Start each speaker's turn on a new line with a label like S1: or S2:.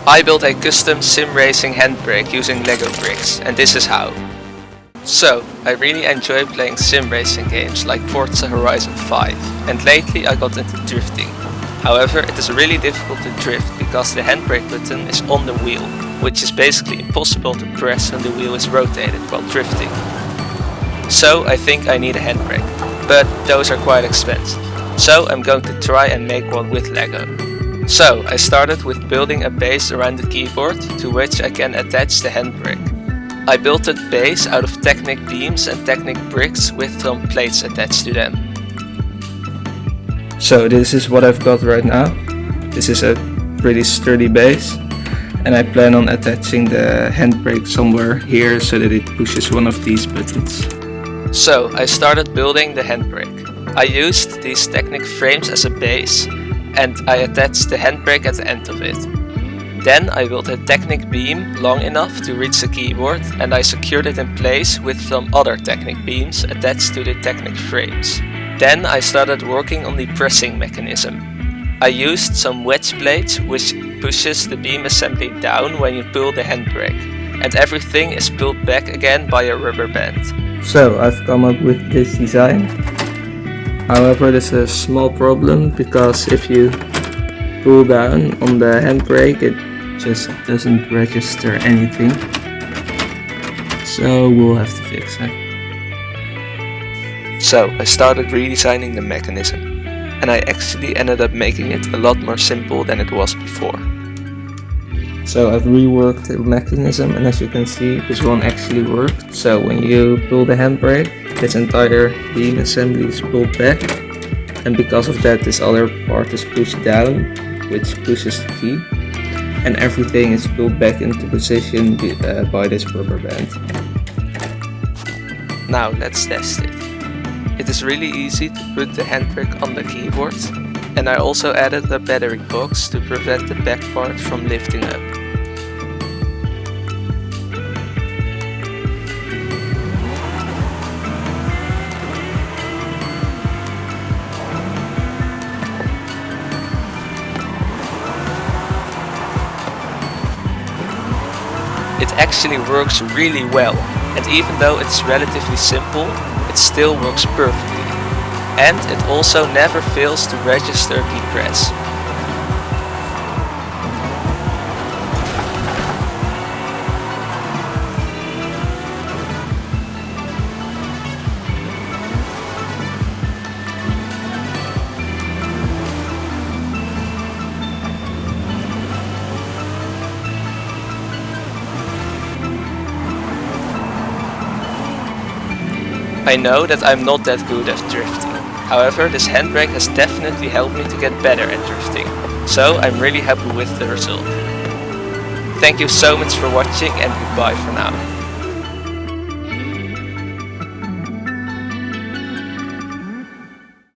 S1: I built a custom sim racing handbrake using Lego bricks, and this is how. So, I really enjoy playing sim racing games like Forza Horizon 5, and lately I got into drifting. However, it is really difficult to drift because the handbrake button is on the wheel, which is basically impossible to press when the wheel is rotated while drifting. So I think I need a handbrake, but those are quite expensive. So I'm going to try and make one with Lego. So I started with building a base around the keyboard to which I can attach the handbrake. I built that base out of Technic beams and Technic bricks with some plates attached to them.
S2: So this is what I've got right now. This is a pretty sturdy base, and I plan on attaching the handbrake somewhere here so that it pushes one of these buttons.
S1: So I started building the handbrake. I used these Technic frames as a base and I attached the handbrake at the end of it. Then I built a Technic beam long enough to reach the keyboard and I secured it in place with some other Technic beams attached to the Technic frames. Then I started working on the pressing mechanism. I used some wedge plates which pushes the beam assembly down when you pull the handbrake, and everything is pulled back again by a rubber band.
S2: So I've come up with this design. However, there's a small problem because if you pull down on the handbrake it just doesn't register anything. So we'll have to fix it.
S1: So I started redesigning the mechanism, and I actually ended up making it a lot more simple than it was before.
S2: So I've reworked the mechanism, and as you can see, this one actually worked. So when you pull the handbrake, this entire beam assembly is pulled back, and because of that this other part is pushed down, which pushes the key, and everything is pulled back into position by this rubber band.
S1: Now let's test it. It is really easy to put the handbrake on the keyboard, and I also added a battery box to prevent the back part from lifting up. It actually works really well, and even though it's relatively simple, it still works perfectly. And it also never fails to register the press. I know that I'm not that good at drifting. However, this handbrake has definitely helped me to get better at drifting. So I'm really happy with the result. Thank you so much for watching and goodbye for now.